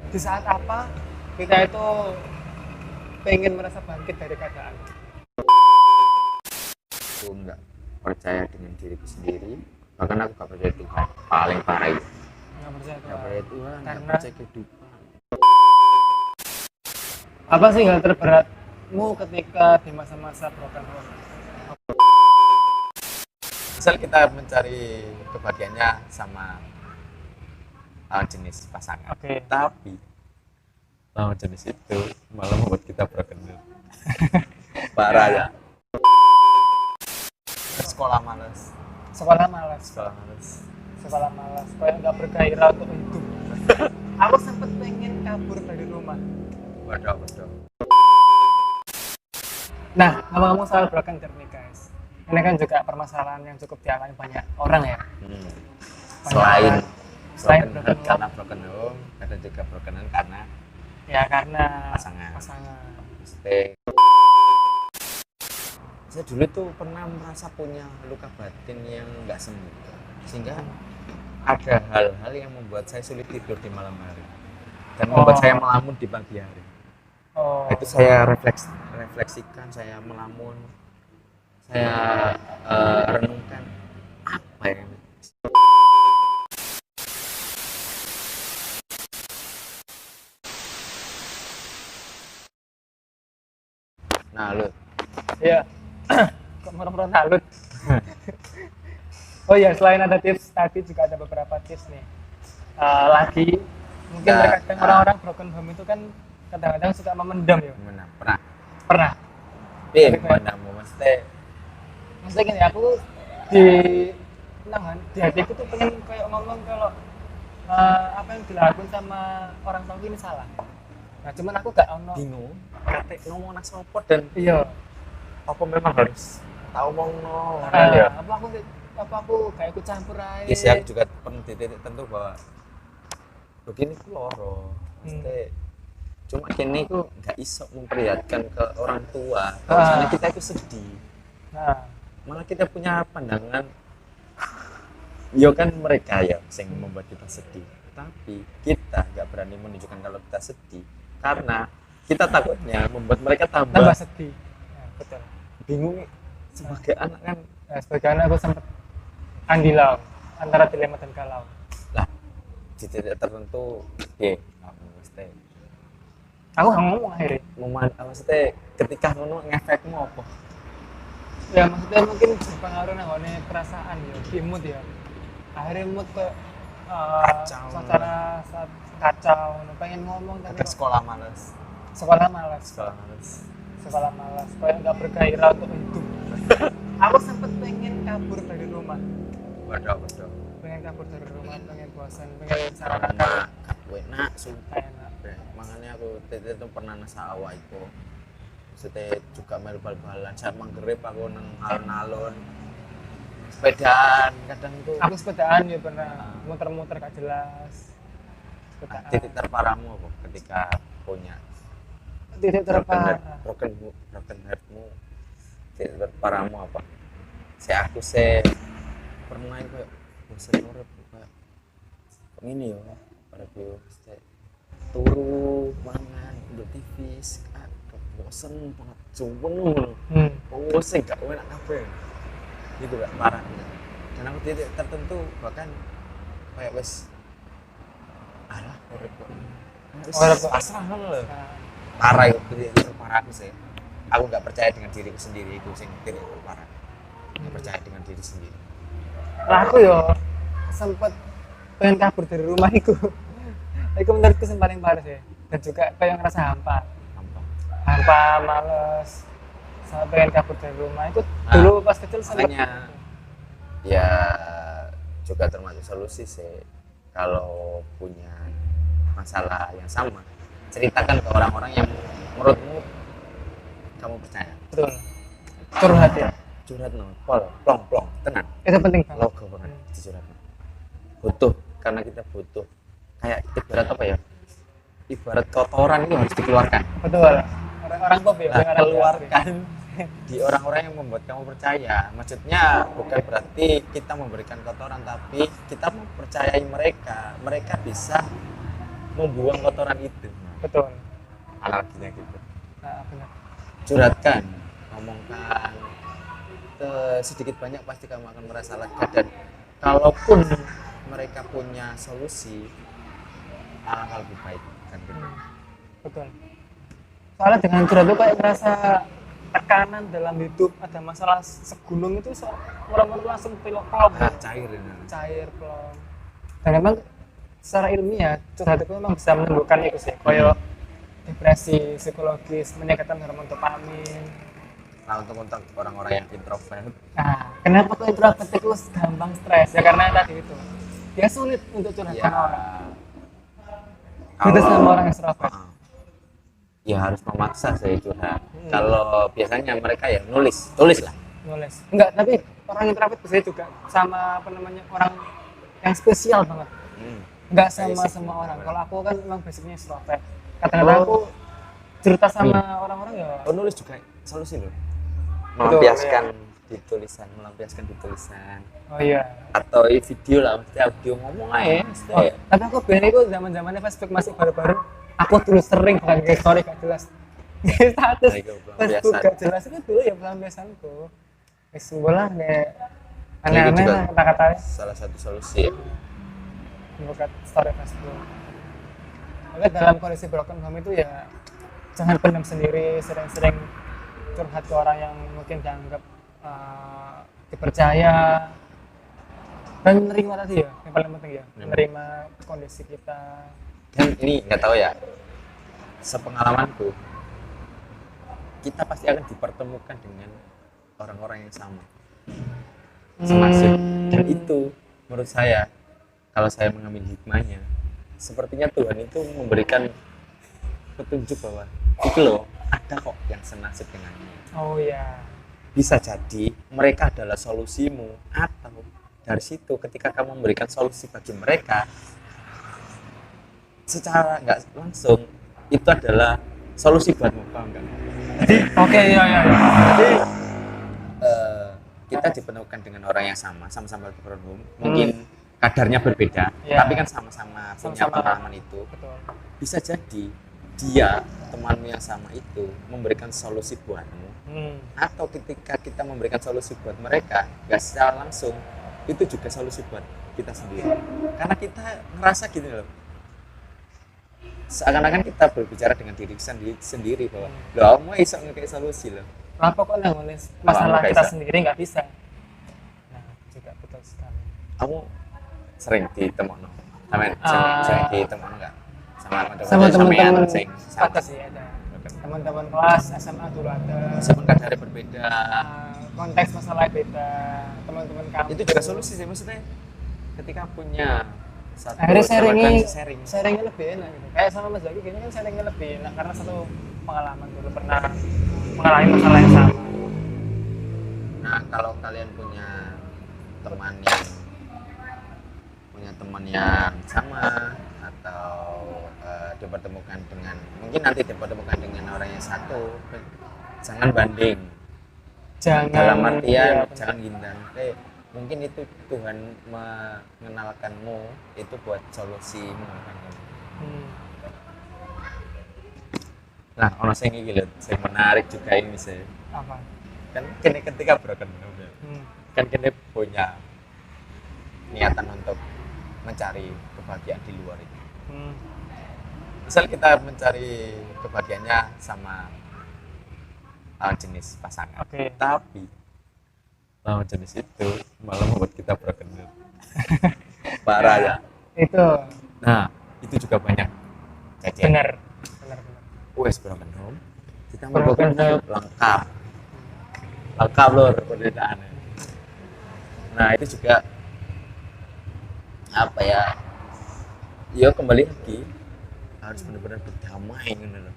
Di saat apa kita itu pengen merasa bangkit dari keadaan? Aku nggak percaya dengan diriku sendiri, bahkan aku nggak percaya Tuhan. Paling parah itu Nggak percaya nggak Tuhan. percaya Tuhan, nggak Karena percaya kehidupan. apa sih hal terberatmu ketika di masa-masa broken home? Misal kita mencari kebahagiaannya sama lawan jenis pasangan, Oke. tapi lawan jenis itu malah membuat kita broken home. Parah ya. Sekolah males, Sekolah malas, sekolah males. sekolah malas, kayak nggak bergairah untuk hidup. Aku sempet pengen kabur dari rumah. Waduh. Nah, ngomong-ngomong soal broken journey guys, ini kan juga permasalahan yang cukup dialami banyak orang ya. Hmm. Banyak Selain orang, selain broken broken home home, karena broken home, ada juga broken home karena ya karena pasangan. pasangan. Mesti- saya dulu tuh pernah merasa punya luka batin yang nggak sembuh, sehingga ada hal-hal yang membuat saya sulit tidur di malam hari dan membuat saya melamun di pagi hari. Oh, Itu saya refleksikan, saya melamun, saya renungkan apa yang nah lu iya. Kok merem-merem halut. Oh ya, selain ada tips tadi juga ada beberapa tips nih. Lagi mungkin Nah, terkadang orang-orang broken home itu kan kadang-kadang suka memendam ya. mana pernah Pernah. mandamu mesti Maksudnya gini, aku di di hatiku tuh pengen kayak ngomong kalau apa yang dilakukan sama orang tua ini salah. Nah, cuman aku gak ono. bingung kate ngomong nang sopo dan Iya. apa memang harus tahu ngomong Apa aku kayak ikut campur aja. ya sih, aku juga pernah di titik tentu bahwa begini ku loro mesti cuma kini ku nggak iso memperlihatkan ke orang tua kalau misalnya kita itu sedih, Nah, malah kita punya pandangan yo kan mereka ya yang membuat kita sedih, tapi kita nggak berani menunjukkan kalau kita sedih karena kita takutnya membuat mereka tambah tambah sedih. Nah, betul. bingung sebagai anak kan. Nah, sebagai anak aku sempat andilau antara dilema dan galau. Lah di titik tertentu kamu mesti Aku nggak ngomong akhirnya. mesti ketika ngono ngefekmu apa Ya maksudnya mungkin berpengaruh nangone perasaan ya, di mood ya. Akhirnya mood ke Kacau. suasana saat kacau, pengen ngomong tapi ke sekolah males sekolah malas, sekolah males sekolah malas, kayak nggak bergairah untuk hidup. Aku sempet pengen kabur dari rumah, waduh pengen kabur dari rumah, pengen bosan, pengen cara karena enak sumpah enak. makanya aku titik itu pernah nasa awak itu maksudnya juga melu bal-balan saya manggerip aku nang alun-alun sepedaan kadang tuh Aku sepedaan ya pernah muter-muter gak jelas. Sepedaan. titik terparahmu apa ketika punya Titik terparah. broken heartmu titik terparahmu apa saya pernah itu kayak bosan urip kayak ini yo pada video turu mangan udah TV bosen banget cuman bosen gak enak apa gitu gak parah dan aku titik tertentu bahkan kayak wes alah urip kok Urip kok. pasrah loh parah itu titik terparah aku sih. Aku nggak percaya dengan diriku sendiri, itu sing titik terparah. Nggak percaya dengan diri sendiri. Lah aku yo sempet pengen kabur dari rumah itu. Itu menurutku yang paling parah sih. Dan juga kayak ngerasa hampa, males, sampai pengen kabur dari rumah itu dulu pas kecil sempet. Makanya ya juga termasuk solusi sih kalau punya masalah yang sama ceritakan ke orang-orang yang menurutmu kamu percaya. Betul. Curhat ya. Curhat no, plong tenang. Itu penting banget. Logo banget dicurhat. Butuh karena kita butuh kayak ibarat apa ya? Ibarat kotoran itu harus dikeluarkan. Betul. Orang pop ya, Nah, orang keluarkan di orang-orang yang membuat kamu percaya. Maksudnya bukan berarti kita memberikan kotoran, tapi kita mempercayai mereka. Mereka bisa membuang kotoran itu. betul. Analoginya gitu. Nah, benar. Curhatkan, ngomongkan, sedikit banyak pasti kamu akan merasa lega, dan kalaupun mereka punya solusi, alangkah lebih baik kan gitu. Betul. Soalnya dengan curhat itu kayak ngerasa tekanan dalam hidup, ada masalah segunung itu murah-murah langsung pelok Cair ini. cair pelong. Dan memang secara ilmiah curhat itu memang bisa menimbulkan itu sih, kayak depresi psikologis, meningkatkan hormon dopamin. Nah, untuk orang-orang yang introvert, Nah, kenapa kok introvert itu gampang stres? Ya karena tadi itu. Ya sulit untuk curhat ya sama orang. Beda sama orang extrovert. ya harus memaksa saya curhat. Kalau biasanya mereka ya tulis lah. Nulis. Enggak, tapi orang introvert biasanya juga sama apa namanya, orang yang spesial banget. Enggak sama Basic. semua orang. Kalau aku kan memang basicnya extrovert. Kadang-kadang aku cerita sama orang-orang ya. Nulis juga solusi loh. Betul, Melampiaskan di tulisan. Oh iya. Atau video lah, mesti audio ngomong aja. Mesti. Oh, tapi aku biasanya itu zaman-zamannya Facebook masih baru-baru. Aku dulu sering pakai kayak story gak jelas. Status Nah, itu Facebook pelampiasan. gak jelas itu dulu ya pelampiasanku. Wis sembolah kayak Itu aneh-aneh juga lah kata-katanya. salah satu solusi ya. Buka story Facebook. Maka dalam kondisi broken home itu ya jangan pendam sendiri, sering-sering curhat ke orang yang mungkin dianggap dipercaya, dan menerima tadi ya, yang paling penting ya, menerima kondisi kita. Dan ini nggak tahu ya, sepengalamanku kita pasti akan dipertemukan dengan orang-orang yang sama, senasib. Dan itu menurut saya, kalau saya mengambil hikmahnya, sepertinya Tuhan itu memberikan petunjuk bahwa itu loh, ada kok yang senasib denganmu. Oh ya. Bisa jadi mereka adalah solusimu, atau dari situ ketika kamu memberikan solusi bagi mereka secara nggak langsung itu adalah solusi buatmu, paham nggak? Jadi Oke, iya. jadi kita dipenuhkan dengan orang yang sama-sama berumur, mungkin kadarnya berbeda, Ya. tapi kan sama-sama punya Sama-sama. pengalaman itu. Betul. Bisa jadi dia, temanmu yang sama itu, memberikan solusi buatmu, atau ketika kita memberikan solusi buat mereka nggak secara langsung, itu juga solusi buat kita sendiri, karena kita ngerasa gini loh, seakan-akan kita berbicara dengan diri sendiri bahwa loh kamu bisa ngekei solusi loh. Kenapa kok nulis masalah nggak kita bisa? sendiri nggak bisa? Nah, juga betul sekali. Kamu sering ditemukan amin, Ah. sering ditemukan nggak sama Sama teman-teman sing ada sih, ada. Teman-teman kelas SMA dulu ada. meskipun kadarnya berbeda, Konteks masalah beda, teman-teman kamu. itu juga solusi sih, maksudnya ketika punya satu Akhirnya sharing sharingnya lebih enak gitu. Kayak sama Mas Zaki gini kan sharingnya lebih enak karena satu pengalaman dulu pernah mengalami masalah yang sama. Nah, kalau kalian punya teman yang sama, atau dipertemukan dengan, mungkin nanti dipertemukan dengan orang yang satu, jangan banding. Jangan Dalam artian benar. jangan hindar. Mungkin itu Tuhan mengenalkanmu itu buat solusimu kan. Nah, ono sing iki lho, sing menarik juga ini sih. Apa? Kan kini ketika broken home ya, kan kini punya niatan untuk mencari kebahagiaan di luar itu. Misal kita mencari kebahagiaannya sama lawan jenis pasangan, Oke. tapi lawan jenis itu malah membuat kita broken home. Parah ya. Itu Nah, itu juga banyak kejadian. benar. Wes broken home, kita Broken broken home lengkap lor penderitaannya. Nah, itu juga apa ya, ya kembali lagi harus benar-benar berdamai gitu loh.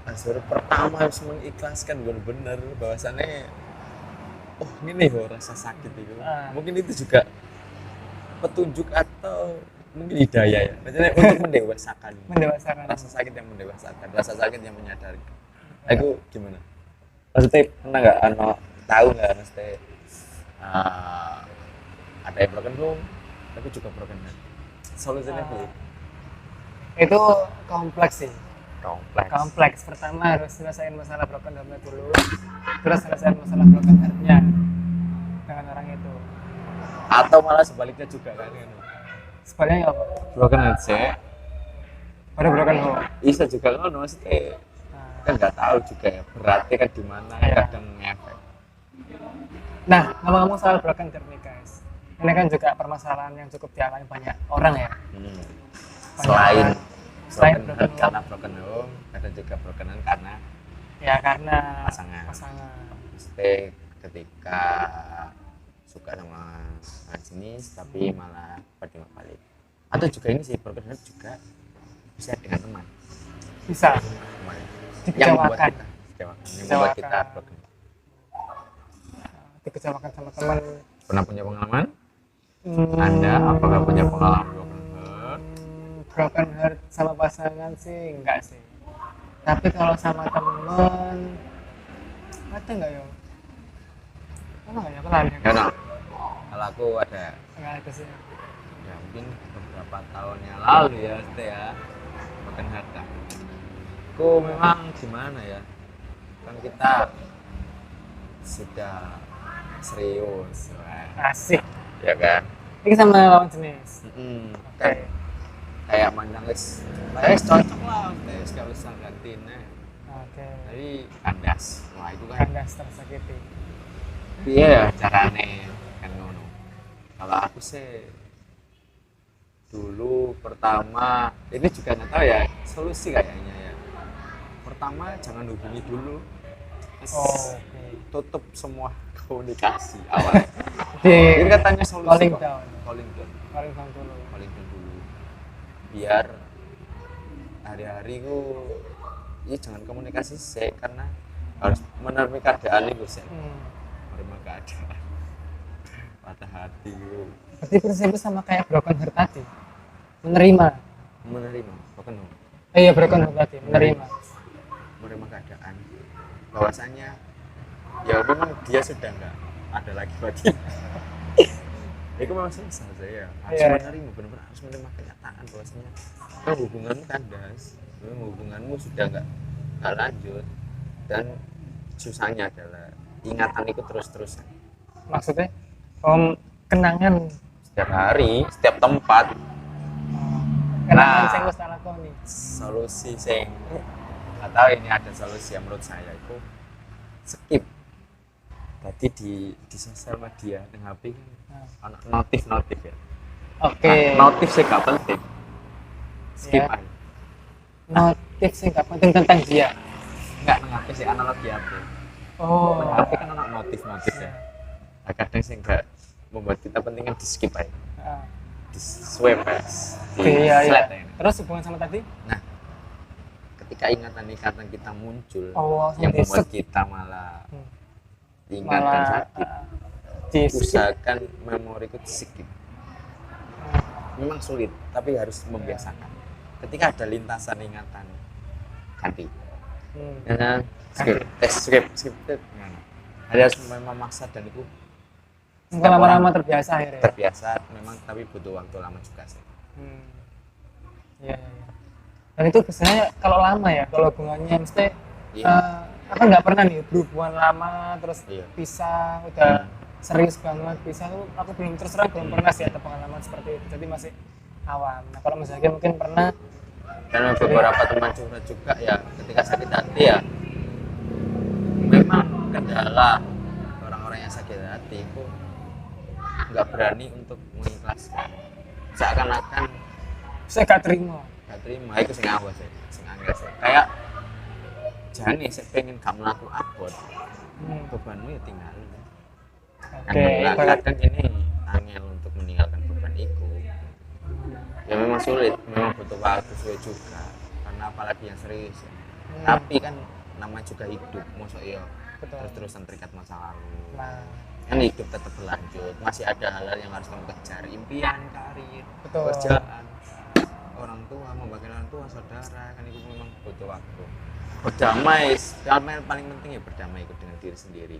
Harus pertama harus mengikhlaskan benar-benar bahwasannya oh ini loh rasa sakit itu. Mungkin itu juga petunjuk atau mungkin hidayah ya, maksudnya untuk mendewasakan rasa sakit yang mendewasakan, rasa sakit yang menyadari. Aku gimana? Maksudnya pernah nggak tahu nggak maksudnya ada yang broken home tapi juga broken heart, solusinya apa? Itu kompleks sih. kompleks. Pertama harus selesaiin masalah broken home dulu, terus selesaiin masalah broken heart-nya dengan orang itu. Atau malah sebaliknya juga kan Sebenarnya apa? broken heart sih Baru broken home. bisa juga kan maksudnya kan nggak tahu juga ya beratnya kan di mana Iya. kadang ngefek. Nah, ngomong-ngomong soal broken heart nih guys, ini kan juga permasalahan yang cukup dialami banyak orang ya. Hmm. Banyak Selain orang- broken heart karena broken home ada juga broken heart karena ya karena Pasangan. pasangan. ketika suka sama lawan jenis tapi malah berdua balik. Atau juga ini sih broken heart juga bisa dengan teman. Bisa Teman. dikecewakan, Yang membuat kita broken heart. dikecewakan sama teman. Pernah punya pengalaman? Anda apakah punya pengalaman broken heart? Broken heart sama pasangan sih enggak sih, tapi kalau sama temen ada nggak ya? Ada nggak ya? Pernah ada? Ya no. Kalau aku ada Nggak ada sih. ya mungkin beberapa tahun yang lalu ya itu ya broken heart kan. Aku memang gimana ya kan kita sudah serius Asik. ya kan. Ini sama lawan jenis. Kan kayak mandang wis cocok lah wis gak usah gantiin Oke. tapi kandas wah itu kan Kandas tersakiti. piye ya carane kan ngono. Kalau aku sih dulu pertama ini juga nggak tahu ya solusi kayaknya ya. Pertama jangan hubungi dulu. Terus Oke. tutup semua komunikasi awal. Di Ini katanya solusi calling kok. down. Calling down. Calling down dulu. Calling down dulu. Biar hari-hari ku ya jangan komunikasi sih karena harus menerima keadaan itu sih. Menerima keadaan. Patah hati ku. Berarti prinsipnya sama kayak broken heart tadi. Menerima. Menerima bukan dong. Iya broken heart tadi. Menerima. Menerima keadaan bahwasanya ya memang dia sudah nggak ada lagi bagi itu memang selesai saya harus Iya. menerima benar-benar harus menerima kenyataan bahwasanya hubunganmu kandas memang hubunganmu sudah nggak lanjut dan susahnya adalah ingatan itu terus-terusan Maksudnya kenangan. setiap hari setiap tempat. Kenangan Nah. saya wis tak lakoni. Solusi sing nggak tahu ini ada solusi yang menurut saya itu skip. Tadi di sosial media di HP kan ada notif ya. Oke. Nah, notif sih gak penting. Skip Ya. aja. Notif sih nggak penting tentang dia. Enggak nang HP sih analogi HP. Oh. Nang HP kan ada notif ya. Nah, kadang sih enggak membuat kita penting kan di skip aja. Ah. Di swipe aja. Di Oke, iya, iya. slide aja. Terus hubungan sama tadi? Nah, ketika ingatan-ingatan kita muncul Oh, yang di membuat skip. kita malah Hmm. ingat dan Malah sakit. di skip. Usahakan memori itu di-skip. Memang sulit, tapi harus membiasakan. Ketika ada lintasan ingatan, ganti. Hmm. Skip. Harus memang maksa dan itu Enggak lama-lama terbiasa akhirnya. terbiasa. Memang tapi butuh waktu lama juga sih. Hmm. Iya, iya, iya. Dan itu biasanya kalau lama ya, kalau hubungannya mesti Iya. aku nggak pernah nih berhubungan lama terus Iya. pisah udah serius banget pisah tuh aku belum terus terang belum pernah sih ada pengalaman seperti itu jadi masih awam. Nah kalau misalnya mungkin pernah Dan beberapa teman curhat juga ya ketika sakit hati ya memang kendala orang-orang yang sakit hati itu nggak berani untuk mengikhlaskan seakan-akan saya gak terima. gak terima itu sing awas sih sing angel sih kayak jangan nih saya pengen gak melaku abot bebanmu ya tinggal Oke, kadang ini angel untuk meninggalkan beban itu ya memang sulit memang butuh waktu sulit juga karena apalagi yang serius ya. Tapi kan namanya juga hidup mosok ya betul. terus-terusan terikat masa lalu Nah, kan hidup tetap berlanjut masih ada hal-hal yang harus kamu kejar impian karir betul. pekerjaan orang tua membagi orang tua saudara kan itu memang butuh waktu berdamai yang paling penting ya berdamai dengan diri sendiri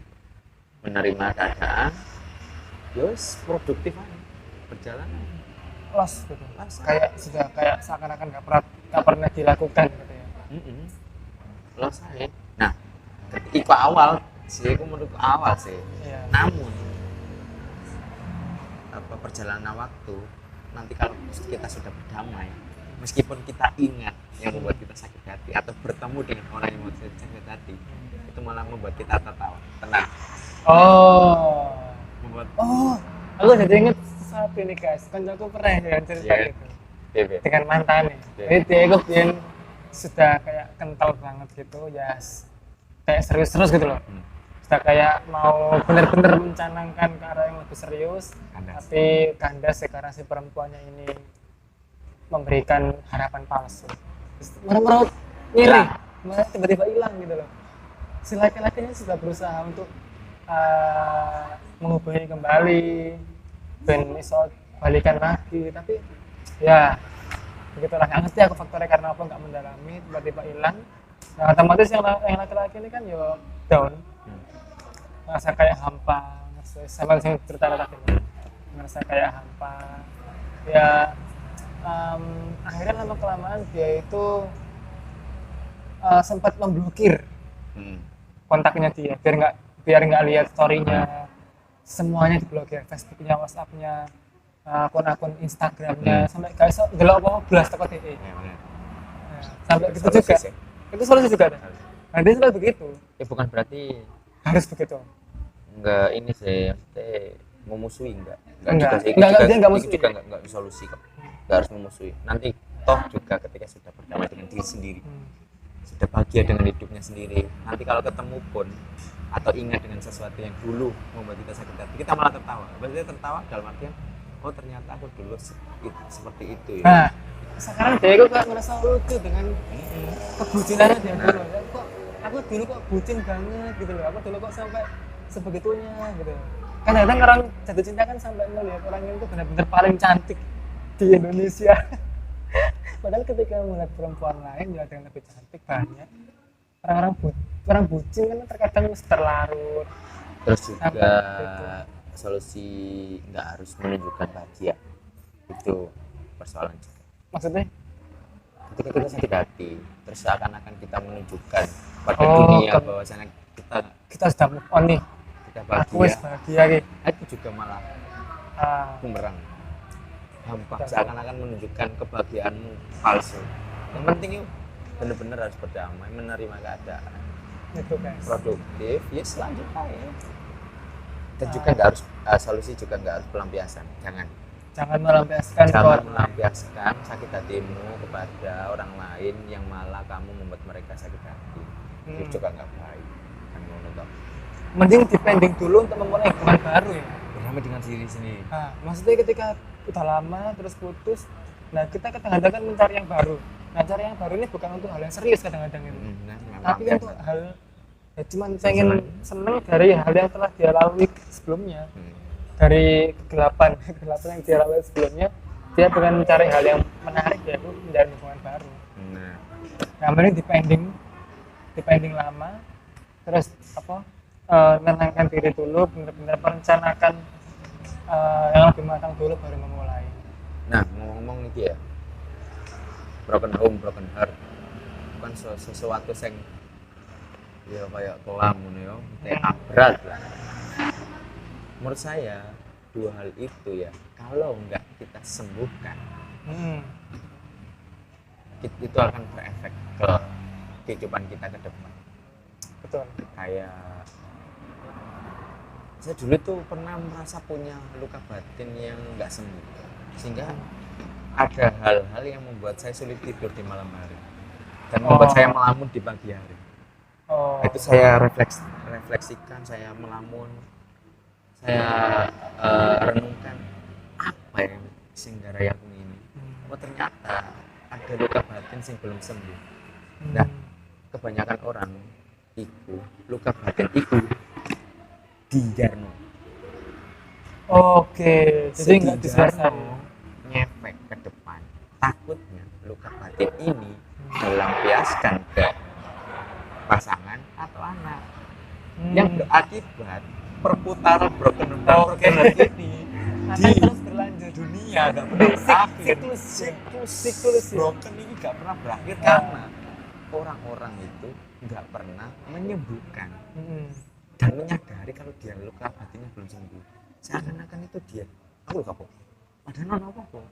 menerima keadaan yos produktif aja berjalan Los gitu. Los. Kayak sudah kayak seakan-akan gak pernah nggak pernah dilakukan gitu ya. Selesai. Nah, ketika awal sih, aku menurut awal sih. Iya. Namun apa perjalanan waktu nanti kalau kita sudah berdamai, meskipun kita ingat yang membuat kita sakit hati atau bertemu dengan orang yang membuat kita sakit hati, itu malah membuat kita tertawa, tenang. Oh, Membuat aku jadi inget sesuatu nih guys, kan aku pernah ya cerita Iya. gitu Bebe. dengan mantan nih. Iya. Jadi dia itu biar sudah kayak kental banget gitu, ya kayak serius-serius gitu loh. Sudah kayak mau bener-bener mencanangkan ke arah yang lebih serius, Kandas. tapi kandas ya karena si perempuannya ini memberikan harapan palsu. Merem-merem ngiri, Hilang. malah tiba-tiba hilang gitu loh. Si laki-lakinya sudah berusaha untuk menghubungi kembali, ben iso balikan lagi, tapi ya begitulah. Nggak ngerti aku faktornya karena apa, nggak mendalami, tiba-tiba hilang. Nah otomatis yang laki-laki ini kan yo down, ngerasa kayak hampa, sama yang cerita tadi, ngerasa kayak hampa. Ya akhirnya lama kelamaan dia itu sempat memblokir kontaknya dia biar nggak lihat storynya, semuanya diblokir, Facebooknya, WhatsAppnya, akun-akun Instagramnya, sampai guys delok apa belas teko DE. Ya, benar. Sampai gitu Solusi juga. sih. Itu solusi juga ada. Nah, dia selalu begitu. Ya bukan berarti Harus begitu. enggak ini sih, maksudnya memusuhi enggak Enggak. juga sih. Enggak, Itu dia enggak itu musuhi. juga enggak solusi kok. Enggak harus memusuhi. Nanti toh juga ketika sudah berdamai dengan diri sendiri, sudah bahagia dengan hidupnya sendiri, nanti kalau ketemu pun atau ingat dengan sesuatu yang dulu membuat kita sakit hati, kita malah tertawa. Maksudnya tertawa dalam artian, oh ternyata aku dulu seperti itu ya. Nah, sekarang dia kok merasa lucu dengan kebucinannya dia dulu. Kok aku dulu kok bucin banget gitu loh. Aku dulu kok sampai sebegitunya gitu. Kan kadang orang jatuh cinta kan sampai melihat orang itu benar-benar paling cantik di Indonesia. Padahal ketika melihat perempuan lain yang ada yang lebih cantik banyak, orang bucin kan terkadang terlarut. Terus juga Gitu. solusi nggak harus menunjukkan bahagia, itu persoalan juga. Maksudnya? Ketika kita sakit hati, terus seakan-akan kita menunjukkan pada Oh, dunia kan. bahwasanya Kita sudah move on nih. kita Aku wis bahagia, bahagia nih. itu juga malah Ah, bumerang, hampa, Betul. seakan-akan menunjukkan kebahagiaanmu palsu. Yang penting yuk benar-benar harus berdamai, menerima keadaan, itu guys. produktif, ya selanjutnya ya. Dan juga nggak harus solusi juga nggak harus pelampiasan, Jangan melampiaskan jangan kok. melampiaskan sakit hatimu kepada orang lain yang malah kamu membuat mereka sakit hati. Itu juga nggak baik, kan ngono toh. Mending dipending dulu untuk memulai hubungan baru ya. Berdamai dengan diri sendiri. Nah, maksudnya ketika udah lama terus putus, nah kita kadang-kadang kan mencari yang baru. Nah, cari yang baru ini bukan untuk hal yang serius kadang-kadang itu, Nah, tapi untuk hal ya cuman pengen seneng dari hal yang telah dia lalui sebelumnya, dari kegelapan yang dia lalui sebelumnya, dia pengen mencari hal yang menarik, yaitu menjalin hubungan baru. Nah, Nah, mending dipending lama, terus apa? Menenangkan diri dulu, benar-benar merencanakan yang lebih matang dulu baru memulai. nah ngomong-ngomong nih ya, broken home, broken heart, bukan sesuatu yang ya kayak kelam ngono ya, kayak berat lah. Menurut saya dua hal itu ya, kalau nggak kita sembuhkan, itu akan berefek ke kehidupan kita ke depan. Betul. Kayak saya dulu tuh pernah merasa punya luka batin yang nggak sembuh, sehingga ada hal-hal yang membuat saya sulit tidur di malam hari dan membuat saya melamun di pagi hari. Oh, Itu saya refleksikan, saya melamun, saya renungkan apa yang sehingga aku ini. Oh ternyata ada luka batin yang belum sembuh. Nah, kebanyakan orang itu luka batin itu dijarno. Oke, jadi nggak diselesaikan. Ngefek ke depan. Takutnya luka batin ini melampiaskan ke pasangan atau anak yang berakibat perputaran broken heart ini akan terus berlanjut. dunia gak pernah berakhir. Siklus Broken ini gak pernah berakhir karena orang-orang itu nggak pernah menyembuhkan dan menyadari kalau dia luka batinnya belum sembuh. Seakan-akan itu dia, aku luka apa? Padahal non apa kok?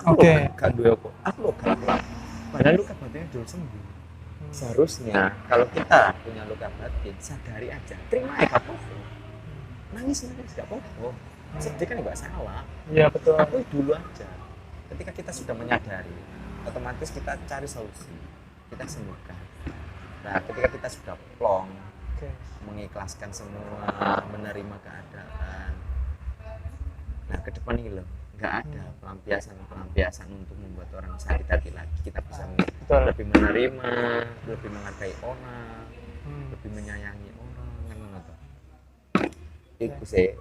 Aku gak duwe apa? Aku lo galak. Padahal luka batinnya belum sembuh. Seharusnya kalau kita punya luka batin, sadari aja, terima ya gak apa-apa. Nangis gak apa-apa. Sedih kan nggak salah. Iya betul. Aku dulu aja. Ketika kita sudah menyadari, otomatis kita cari solusi, kita sembuhkan. Nah, ketika kita sudah plong, mengikhlaskan semua, menerima keadaan. Nah, ke depan ini loh, nggak ada pelampiasan untuk membuat orang sakit hati lagi. Kita bisa lebih menerima, lebih menghargai orang, lebih menyayangi orang, kan menurut. Itu sih,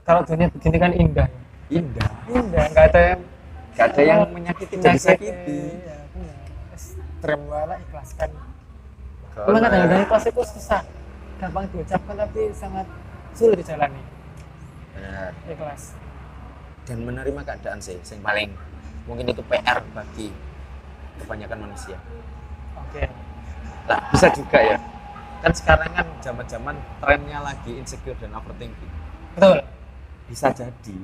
kalau dunia begini kan indah. Indah, nggak ada yang menyakiti dan disakiti. Ya, terima ikhlaskan. Memang kadang-kadang ikhlas itu susah, gampang diucapkan tapi sangat sulit dijalani. Benar. Ikhlas Dan menerima keadaan sih, yang paling mungkin itu PR bagi kebanyakan manusia. Oke. Lah bisa juga ya. Kan sekarang kan zaman-zaman trennya lagi insecure dan overthinking. Betul. Bisa jadi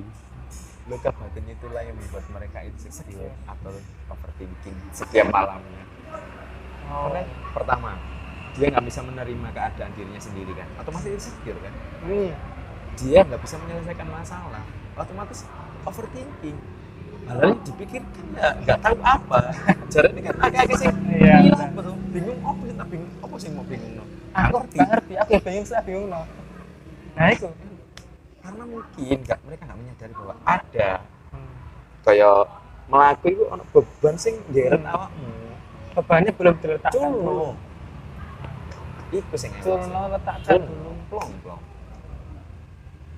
luka batin itulah yang membuat mereka insecure atau overthinking setiap malamnya. Karena pertama, dia nggak bisa menerima keadaan dirinya sendiri kan, otomatis insecure kan. Dia nggak bisa menyelesaikan masalah, otomatis overthinking. Hal yang dipikirkan ya nggak tahu apa. Jadi kan agak-agak sih bingung apa sih, bingung apa sih mau bingung no. Aku nggak ngerti, aku ya bingung no. Nah itu karena mungkin mereka nggak menyadari bahwa ada kayak melaku itu ono beban sing ngeret awakmu. Bebannya belum diletakkan dulu. Iku sing letakkan dulu. Plong.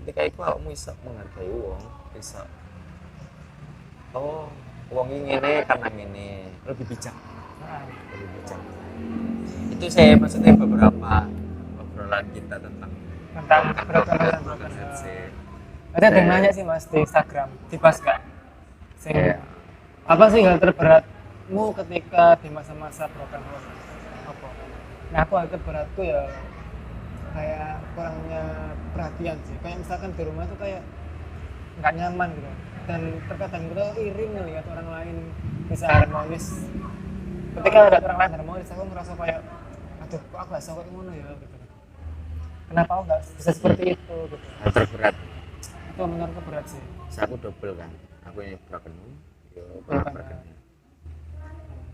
Ketika iku awakmu bisa menghargai wong, bisa wong ini karena ini lebih bijak. Itu saya maksudnya beberapa obrolan kita tentang broken heart sih. Ada yang nanya sih mas di Instagram, dibahas gak? Apa sih hal terberatmu ketika di masa-masa broken heart? Apa? Nah aku hal terberatku ya kayak kurangnya perhatian sih. Kayak misalkan di rumah tuh kayak nggak nyaman gitu. Dan terkadang kita iri melihat orang lain bisa harmonis. Ketika ada orang lain harmonis, aku ngerasa kayak, aduh kok aku gak bisa kayak ngono ya gitu. Kenapa aku nggak bisa seperti itu gitu. Hal terberat itu menurutku berat sih. Aku double kan, aku yang broken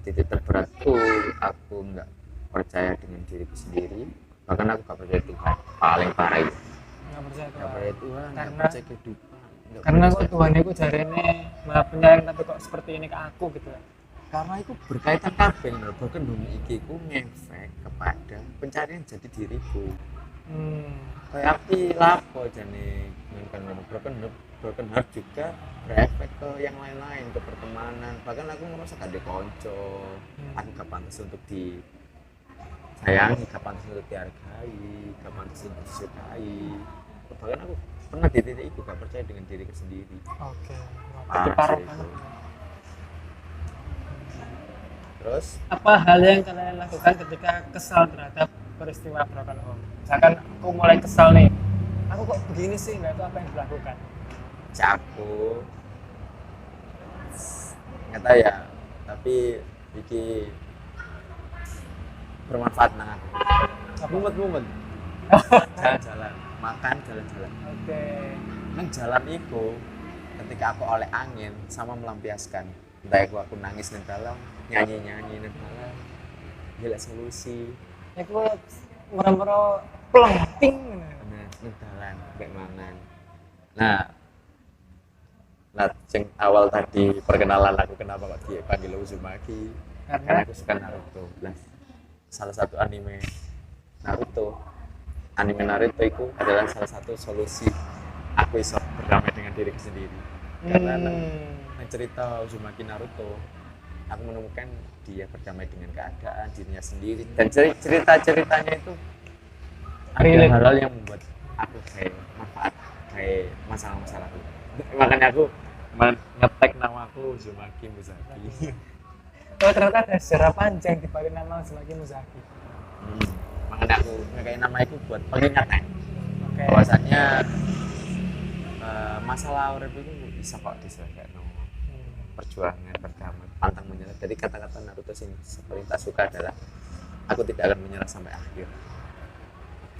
titik terberatku, aku nggak percaya dengan diriku sendiri, bahkan aku nggak percaya Tuhan, paling parah itu nggak percaya Tuhan, nggak percaya kehidupan, karena kok Tuhan itu jarene maha penyayang tapi kok seperti ini ke aku gitu. Karena itu berkaitan kabeh lho, broken home iki ku ngefek kepada pencarian jati diriku. Kayak api lapo jane ngene broken heart juga berefek ke yang lain-lain, ke pertemanan. Bahkan aku merasa gak ada konco, aku gak pantas untuk disayangi, gak pantas untuk dihargai, gak pantas untuk disukai. Bahkan aku pernah di titik itu gak percaya dengan diriku sendiri. Oke. Parah banget. Terus apa hal yang kalian lakukan ketika kesal terhadap peristiwa broken home? Misalkan aku mulai kesal nih, aku kok begini sih, nggak tahu apa yang dilakukan. Aku nggak tahu ya, tapi iki bermanfaat nang aku. Mumet jalan-jalan, makan jalan-jalan. Oke. Nang jalan itu ketika aku oleh angin sama melampiaskan, entah aku nangis nang dalam, nyanyi nang dalam, gila solusi. Aku merem-merem pleng nang dalan kayak mana. Nah, yang awal tadi perkenalan aku kenapa kok dipanggil Uzumaki, karena aku suka Naruto. Nah, salah satu anime Naruto itu adalah salah satu solusi aku bisa berdamai dengan diriku sendiri. Karena cerita Uzumaki Naruto, aku menemukan dia berdamai dengan keadaan dirinya sendiri, dan cerita-ceritanya itu ada hal-hal yang membuat aku kayak manfaat, kayak masalah-masalahku. Makanya aku ngetek namaku Uzumaki Muzaki. Oh ternyata ada sejarah panjang di balik nama Uzumaki Muzaki. Makanya aku ngekain nama itu buat pengingatan Oke. bahwasannya masalah urip itu bisa kok diselesaikan. Perjuangan pertama pantang menyerah. Jadi kata-kata Naruto sing seperti Sasuke adalah aku tidak akan menyerah sampai akhir.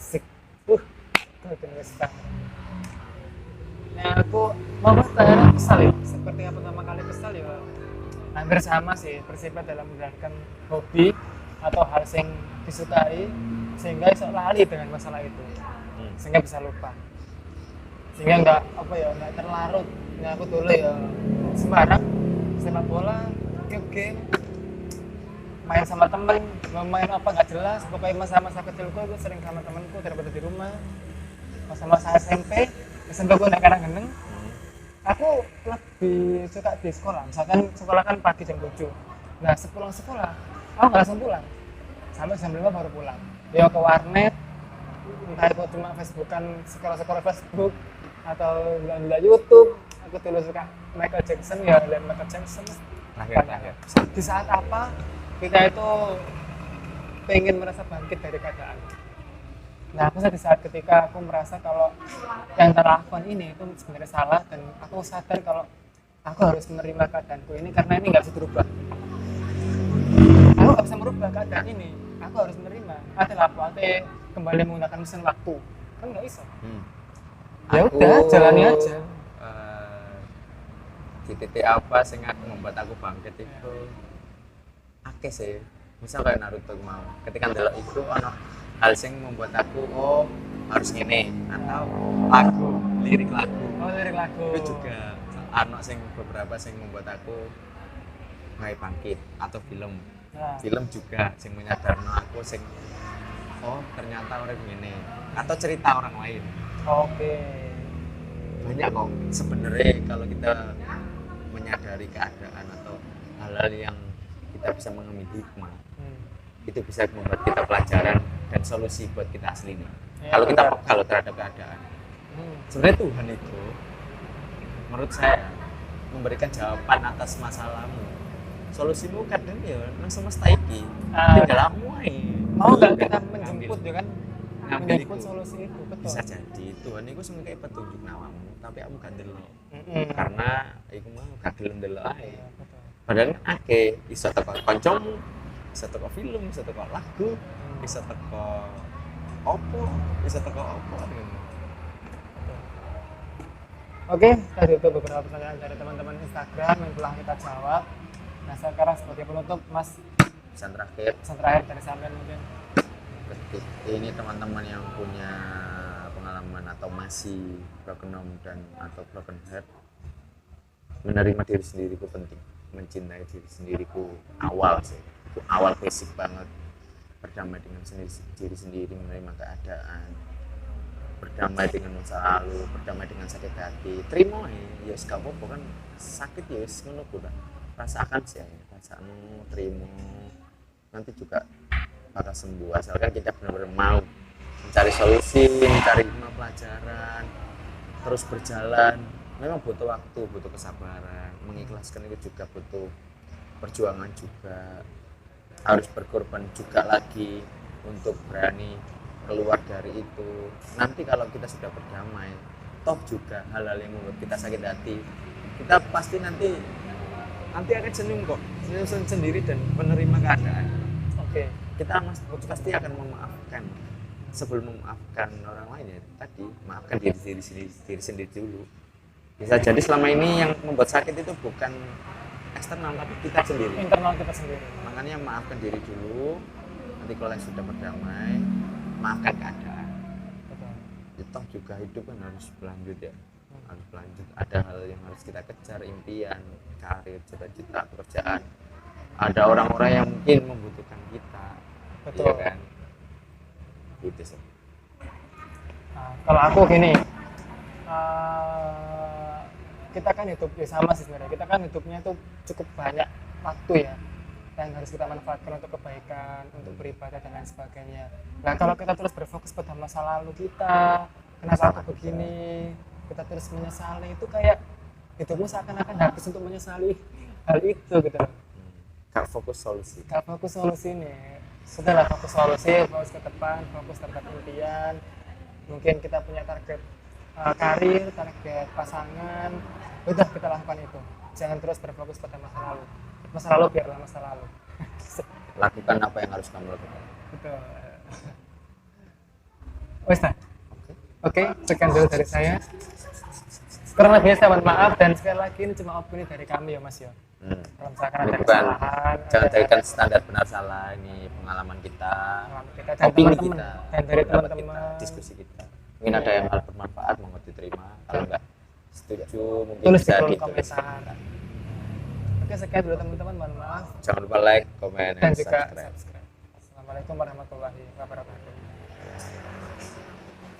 Sik. Itu banget. Nah aku mau bertanya kesal ya. Seperti apa pertama kali kesal ya? Hampir sama sih prinsipnya dalam menjalankan hobi atau hal yang disukai sehingga bisa lali dengan masalah itu, sehingga bisa lupa, sehingga nggak terlarut. Nah aku dulu ya sembarang sepak bola, game, main sama temen, mau main apa nggak jelas. Pokoknya masa-masa kecilku gue sering sama temenku daripada di rumah. Masa-masa SMP gue naik kadang geneng. Aku lebih suka di sekolah. Misalkan sekolah kan pagi jam 7. Nah sepulang sekolah, aku nggak langsung pulang. Sampai jam 5 baru pulang. Ya ke warnet, entah itu cuma Facebookan, sekolah Facebook atau gila YouTube. Aku dulu suka Michael Jackson, ya lihat Michael Jackson. Terakhir. Di saat apa kita itu pengen merasa bangkit dari keadaan. Nah, aku di saat ketika aku merasa kalau yang terlakukan ini itu sebenarnya salah dan aku sadar kalau aku harus menerima keadaanku ini karena ini nggak bisa berubah. Aku nggak bisa merubah keadaan ini. Aku harus menerima. Ate kembali menggunakan mesin waktu. Kan nggak bisa. Ya udah, jalani aja. Di titik apa sing membuat aku bangkit itu akeh sih. Misal kayak Naruto mau. Ketika ndelok itu ono hal sing membuat aku harus ngene atau lirik lagu. Lirik lagu. Itu juga ono sing beberapa sing membuat aku mulai bangkit atau film. Nah. Film juga sing menyadarno aku sing ternyata orang ngene atau cerita orang lain. Oke. Banyak kok sebenarnya kalau kita menyadari keadaan atau hal-hal yang kita bisa mengambil hikmah. Itu bisa membuat kita pelajaran dan solusi buat kita asli nih. Ya, kalau terhadap keadaan. Sebenarnya Tuhan itu menurut saya memberikan jawaban atas masalahmu. Solusimu kadang ya nang semesta iki. Tinggal kamu ae. Mau enggak kita menjemput ya kan? Menjemput solusi itu, betul. Bisa jadi Tuhan itu sing kayak petunjuk nawamu, tapi kamu gak ndelok. Karena iku mau gak gelem ndelok ae. Padahal akeh iso teko kancamu, bisa teko film, bisa teko lagu, bisa teko Oke, tadi itu beberapa pertanyaan dari teman-teman Instagram yang telah kita jawab. Nah sekarang sebagai penutup, Mas, pesan terakhir dari sampean mungkin. Ini teman-teman yang punya pengalaman atau masih broken home dan atau broken heart, menerima diri sendiri itu penting, mencintai diri sendiriku awal basic banget, berdamai dengan diri sendiri, menerima keadaan, berdamai dengan masa lalu, berdamai dengan sakit hati, terima ya gak apa-apa kan, sakit ya ngono kuwi, rasakan sih, rasamu, terima, nanti juga bakal sembuh asalkan kita benar-benar mau mencari solusi, mencari pelajaran, terus berjalan. Memang butuh waktu, butuh kesabaran, mengikhlaskan itu juga butuh perjuangan juga, harus berkorban juga lagi untuk berani keluar dari itu. Nanti kalau kita sudah berdamai, toh juga hal-hal yang membuat kita sakit hati, kita pasti nanti akan senyum kok, senyum sendiri dan menerima keadaan. Oke. Kita pasti akan memaafkan. Sebelum memaafkan orang lain ya tadi, maafkan diri sendiri dulu. Bisa jadi selama ini yang membuat sakit itu bukan eksternal tapi kita sendiri. Internal kita sendiri. Makanya maafkan diri dulu. Nanti kalau sudah berdamai, maafkan keadaan. Itu juga hidup kan harus berlanjut ya. Harus berlanjut. Ada hal yang harus kita kejar, impian, karir, cita-cita, pekerjaan. Ada orang-orang yang mungkin membutuhkan kita. Betul. Iya kan? Gitu sih. Nah, kalau aku gini, kita kan hidup ya sama sih sebenarnya. Kita kan hidupnya itu cukup banyak waktu ya yang harus kita manfaatkan untuk kebaikan, untuk beribadah dan lain sebagainya. Nah kalau kita terus berfokus pada masa lalu kita, kenapa aku begini, kita terus menyesali, itu kayak hidupmu seakan-akan habis untuk menyesali hal itu gitu loh. Gak fokus solusi. Gak fokus solusi nih, sudahlah fokus solusi, fokus ke depan, fokus terhadap impian. Mungkin kita punya target karir, target pasangan, udah kita lakukan itu. Jangan terus berfokus pada masa lalu biarlah masa lalu. Lakukan apa yang harus kamu lakukan. Betul. Wes nah. Oke, sekian dulu dari saya. Kurang lebihnya saya mohon maaf, dan sekali lagi ini cuma opini dari kami ya Mas ya. Kalau misalkan Ini ada bukan, kesalahan, jangan ada jadikan standar benar salah, ini pengalaman kita, pengalaman kita dan opini teman-teman, kita, dan dari pendapat teman-teman. kita, diskusi kita. Mungkin ada yang hal bermanfaat mau diterima, kalau enggak setuju mungkin Tulis di bisa kolom ditulis. komentar. Oke, sekian dulu teman-teman, mohon maaf Jangan lupa like, komen, dan and juga subscribe. subscribe. Assalamualaikum warahmatullahi wabarakatuh.